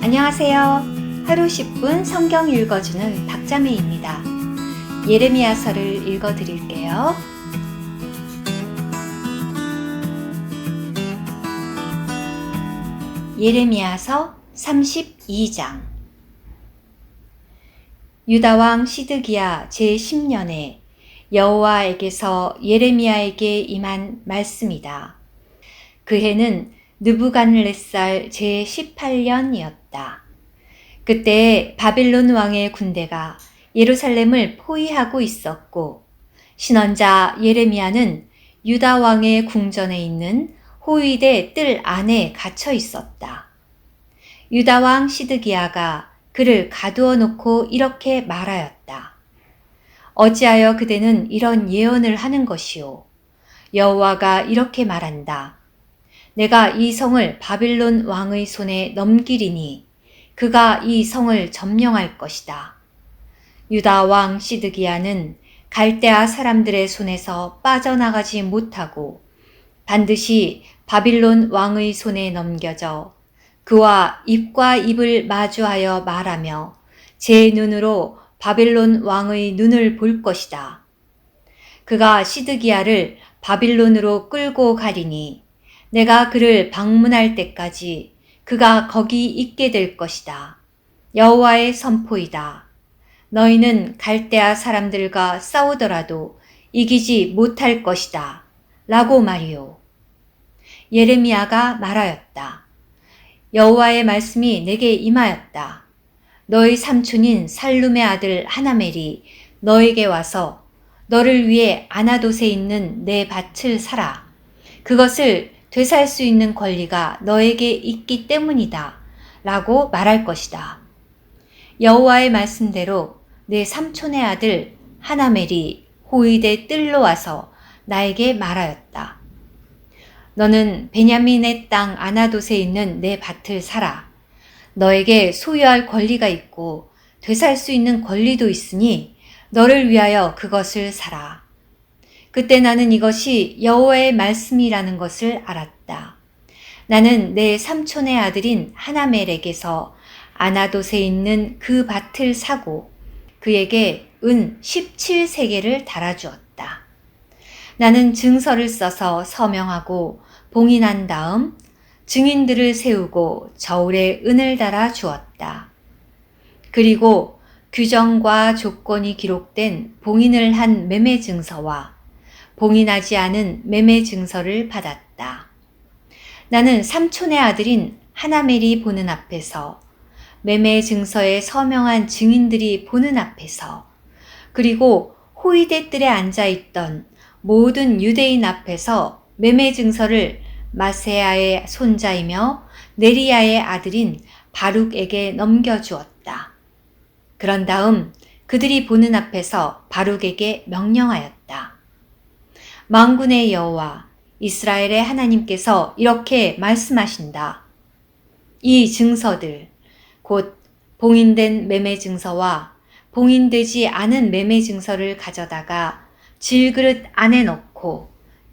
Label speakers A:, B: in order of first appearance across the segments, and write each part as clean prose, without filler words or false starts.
A: 안녕하세요. 하루 10분 성경 읽어주는 박자매입니다. 예레미야서를 읽어드릴게요. 예레미야서 32장. 유다왕 시드기야 제10년에 여호와에게서 예레미야에게 임한 말씀이다. 그 해는 느부갓네살 제18년이었다. 그때 바빌론 왕의 군대가 예루살렘을 포위하고 있었고, 신언자 예레미야는 유다 왕의 궁전에 있는 호위대 뜰 안에 갇혀 있었다. 유다 왕 시드기야가 그를 가두어 놓고 이렇게 말하였다. 어찌하여 그대는 이런 예언을 하는 것이오? 여호와가 이렇게 말한다. 내가 이 성을 바빌론 왕의 손에 넘기리니 그가 이 성을 점령할 것이다. 유다 왕 시드기야는 갈대아 사람들의 손에서 빠져나가지 못하고 반드시 바빌론 왕의 손에 넘겨져 그와 입과 입을 마주하여 말하며 제 눈으로 바빌론 왕의 눈을 볼 것이다. 그가 시드기야를 바빌론으로 끌고 가리니 내가 그를 방문할 때까지 그가 거기 있게 될 것이다. 여호와의 선포이다. 너희는 갈대아 사람들과 싸우더라도 이기지 못할 것이다. 라고 말이오. 예레미야가 말하였다. 여호와의 말씀이 내게 임하였다. 너희 삼촌인 살룸의 아들 하나멜이 너에게 와서 너를 위해 아나돗에 있는 내 밭을 사라. 그것을 되살 수 있는 권리가 너에게 있기 때문이다. 라고 말할 것이다. 여호와의 말씀대로 내 삼촌의 아들 하나멜이 호위대 뜰로 와서 나에게 말하였다. 너는 베냐민의 땅 아나돗에 있는 내 밭을 사라. 너에게 소유할 권리가 있고 되살 수 있는 권리도 있으니 너를 위하여 그것을 사라. 그때 나는 이것이 여호와의 말씀이라는 것을 알았다. 나는 내 삼촌의 아들인 하나멜에게서 아나돗에 있는 그 밭을 사고 그에게 은 17세겔을 달아주었다. 나는 증서를 써서 서명하고 봉인한 다음 증인들을 세우고 저울에 은을 달아 주었다. 그리고 규정과 조건이 기록된 봉인을 한 매매 증서와 봉인하지 않은 매매 증서를 받았다. 나는 삼촌의 아들인 하나멜이 보는 앞에서 매매 증서에 서명한 증인들이 보는 앞에서 그리고 호위대 뜰에 앉아있던 모든 유대인 앞에서 매매 증서를 마세야의 손자이며 네리야의 아들인 바룩에게 넘겨주었다. 그런 다음 그들이 보는 앞에서 바룩에게 명령하였다. 만군의 여호와 이스라엘의 하나님께서 이렇게 말씀하신다. 이 증서들 곧 봉인된 매매 증서와 봉인되지 않은 매매 증서를 가져다가 질그릇 안에 넣고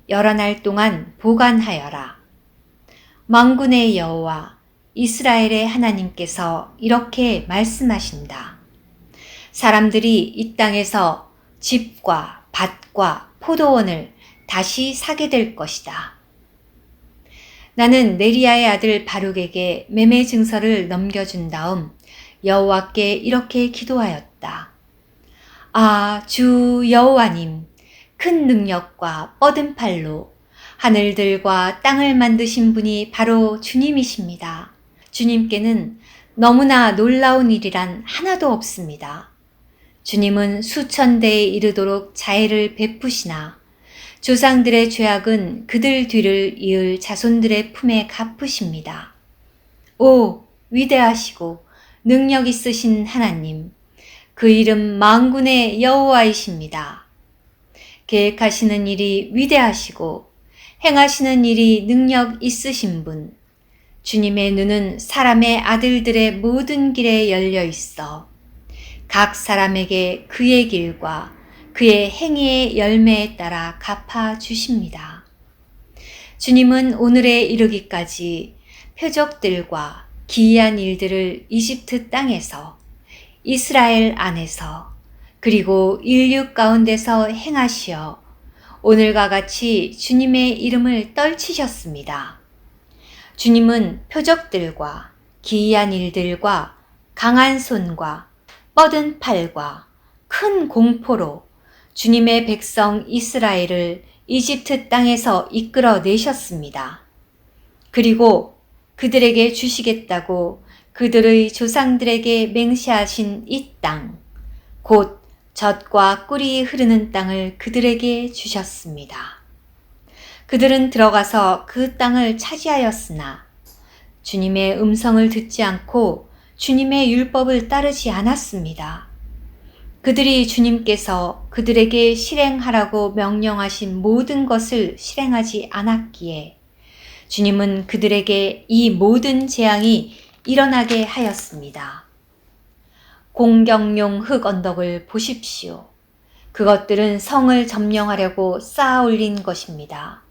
A: 여러 날 동안 보관하여라. 만군의 여호와 이스라엘의 하나님께서 이렇게 말씀하신다. 사람들이 이 땅에서 집과 밭과 포도원을 다시 사게 될 것이다. 나는 네리야의 아들 바룩에게 매매 증서를 넘겨준 다음 여호와께 이렇게 기도하였다. 아, 주 여호와님, 큰 능력과 뻗은 팔로 하늘들과 땅을 만드신 분이 바로 주님이십니다. 주님께는 너무나 놀라운 일이란 하나도 없습니다. 주님은 수천 대에 이르도록 자애를 베푸시나 조상들의 죄악은 그들 뒤를 이을 자손들의 품에 갚으십니다. 오, 위대하시고 능력 있으신 하나님, 그 이름 만군의 여호와이십니다. 계획하시는 일이 위대하시고 행하시는 일이 능력 있으신 분, 주님의 눈은 사람의 아들들의 모든 길에 열려 있어 각 사람에게 그의 길과 그의 행위의 열매에 따라 갚아 주십니다. 주님은 오늘에 이르기까지 표적들과 기이한 일들을 이집트 땅에서, 이스라엘 안에서, 그리고 인류 가운데서 행하시어 오늘과 같이 주님의 이름을 떨치셨습니다. 주님은 표적들과 기이한 일들과 강한 손과 뻗은 팔과 큰 공포로 주님의 백성 이스라엘을 이집트 땅에서 이끌어내셨습니다. 그리고 그들에게 주시겠다고 그들의 조상들에게 맹세하신 이 땅, 곧 젖과 꿀이 흐르는 땅을 그들에게 주셨습니다. 그들은 들어가서 그 땅을 차지하였으나 주님의 음성을 듣지 않고 주님의 율법을 따르지 않았습니다. 그들이 주님께서 그들에게 실행하라고 명령하신 모든 것을 실행하지 않았기에 주님은 그들에게 이 모든 재앙이 일어나게 하였습니다. 공경용 흙 언덕을 보십시오. 그것들은 성을 점령하려고 쌓아 올린 것입니다.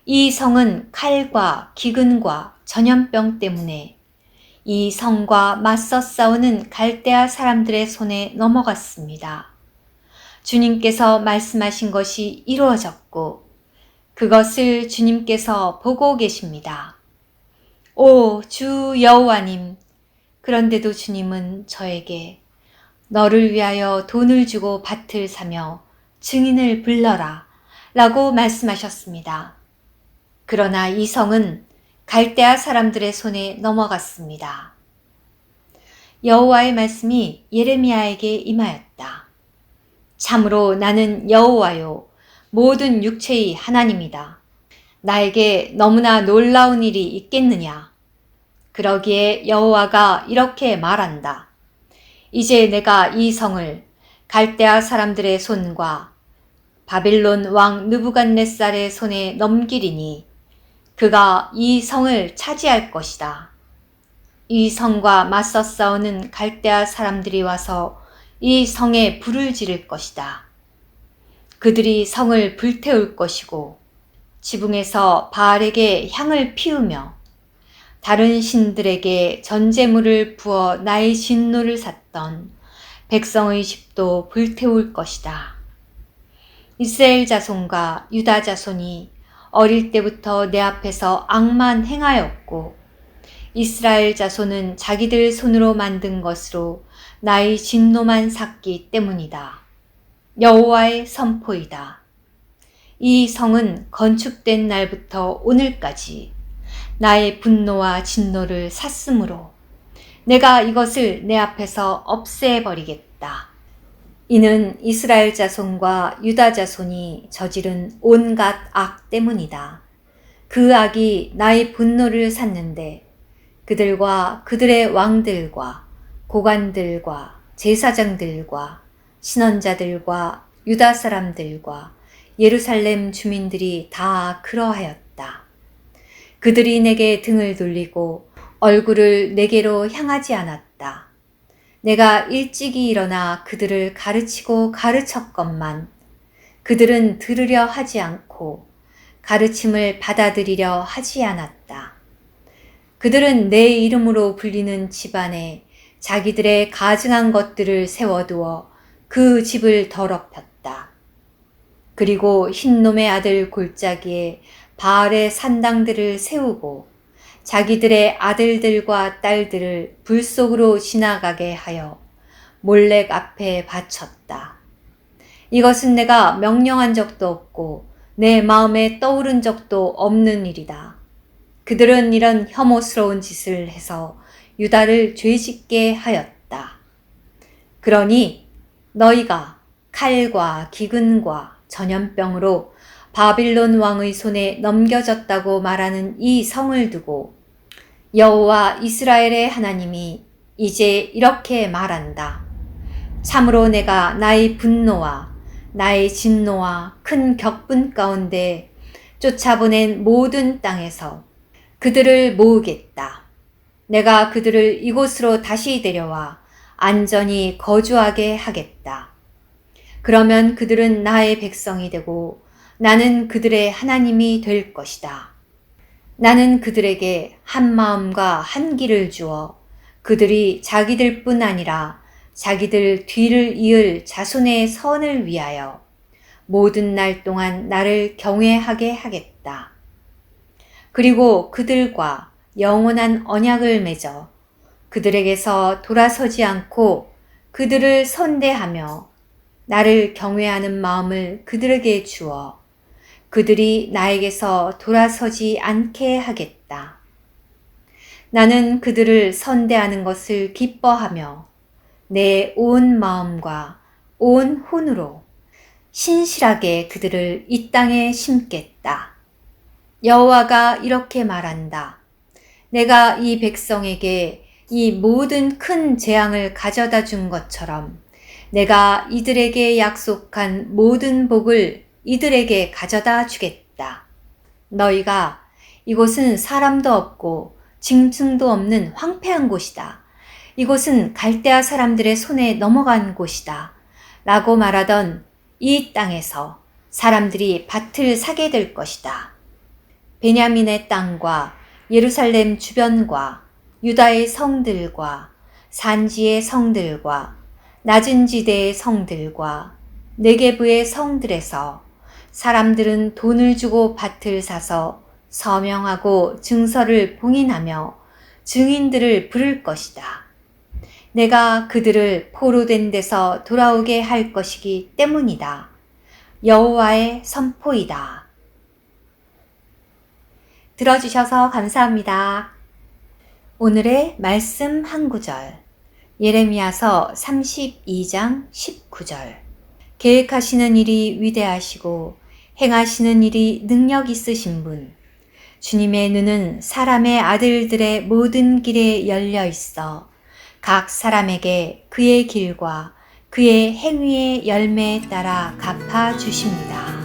A: 이 성은 칼과 기근과 전염병 때문에 이 성과 맞서 싸우는 갈대아 사람들의 손에 넘어갔습니다. 주님께서 말씀하신 것이 이루어졌고 그것을 주님께서 보고 계십니다. 오, 주 여호와님! 그런데도 주님은 저에게 너를 위하여 돈을 주고 밭을 사며 증인을 불러라 라고 말씀하셨습니다. 그러나 이 성은 갈대아 사람들의 손에 넘어갔습니다. 여호와의 말씀이 예레미야에게 임하였다. 참으로 나는 여호와요 모든 육체의 하나님이다. 나에게 너무나 놀라운 일이 있겠느냐? 그러기에 여호와가 이렇게 말한다. 이제 내가 이 성을 갈대아 사람들의 손과 바빌론 왕 느부갓네살의 손에 넘기리니 그가 이 성을 차지할 것이다. 이 성과 맞서 싸우는 갈대아 사람들이 와서 이 성에 불을 지를 것이다. 그들이 성을 불태울 것이고 지붕에서 바알에게 향을 피우며 다른 신들에게 전제물을 부어 나의 진노를 샀던 백성의 집도 불태울 것이다. 이스라엘 자손과 유다 자손이 어릴 때부터 내 앞에서 악만 행하였고 이스라엘 자손은 자기들 손으로 만든 것으로 나의 진노만 샀기 때문이다. 여호와의 선포이다. 이 성은 건축된 날부터 오늘까지 나의 분노와 진노를 샀으므로 내가 이것을 내 앞에서 없애버리겠다. 이는 이스라엘 자손과 유다 자손이 저지른 온갖 악 때문이다. 그 악이 나의 분노를 샀는데 그들과 그들의 왕들과 고관들과 제사장들과 신언자들과 유다 사람들과 예루살렘 주민들이 다 그러하였다. 그들이 내게 등을 돌리고 얼굴을 내게로 향하지 않았다. 내가 일찍이 일어나 그들을 가르치고 가르쳤건만 그들은 들으려 하지 않고 가르침을 받아들이려 하지 않았다. 그들은 내 이름으로 불리는 집안에 자기들의 가증한 것들을 세워두어 그 집을 더럽혔다. 그리고 흰놈의 아들 골짜기에 바알의 산당들을 세우고 자기들의 아들들과 딸들을 불 속으로 지나가게 하여 몰렉 앞에 바쳤다. 이것은 내가 명령한 적도 없고 내 마음에 떠오른 적도 없는 일이다. 그들은 이런 혐오스러운 짓을 해서 유다를 죄짓게 하였다. 그러니 너희가 칼과 기근과 전염병으로 바빌론 왕의 손에 넘겨졌다고 말하는 이 성을 두고 여호와 이스라엘의 하나님이 이제 이렇게 말한다. 참으로 내가 나의 분노와 나의 진노와 큰 격분 가운데 쫓아보낸 모든 땅에서 그들을 모으겠다. 내가 그들을 이곳으로 다시 데려와 안전히 거주하게 하겠다. 그러면 그들은 나의 백성이 되고 나는 그들의 하나님이 될 것이다. 나는 그들에게 한 마음과 한 길을 주어 그들이 자기들뿐 아니라 자기들 뒤를 이을 자손의 선을 위하여 모든 날 동안 나를 경외하게 하겠다. 그리고 그들과 영원한 언약을 맺어 그들에게서 돌아서지 않고 그들을 선대하며 나를 경외하는 마음을 그들에게 주어 그들이 나에게서 돌아서지 않게 하겠다. 나는 그들을 선대하는 것을 기뻐하며 내 온 마음과 온 혼으로 신실하게 그들을 이 땅에 심겠다. 여호와가 이렇게 말한다. 내가 이 백성에게 이 모든 큰 재앙을 가져다 준 것처럼 내가 이들에게 약속한 모든 복을 이들에게 가져다 주겠다. 너희가 이곳은 사람도 없고 짐승도 없는 황폐한 곳이다. 이곳은 갈대아 사람들의 손에 넘어간 곳이다. 라고 말하던 이 땅에서 사람들이 밭을 사게 될 것이다. 베냐민의 땅과 예루살렘 주변과 유다의 성들과 산지의 성들과 낮은 지대의 성들과 네게브의 성들에서 사람들은 돈을 주고 밭을 사서 서명하고 증서를 봉인하며 증인들을 부를 것이다. 내가 그들을 포로된 데서 돌아오게 할 것이기 때문이다. 여호와의 선포이다. 들어주셔서 감사합니다. 오늘의 말씀 한 구절. 예레미야서 32장 19절. 계획하시는 일이 위대하시고 행하시는 일이 능력 있으신 분. 주님의 눈은 사람의 아들들의 모든 길에 열려 있어 각 사람에게 그의 길과 그의 행위의 열매에 따라 갚아 주십니다.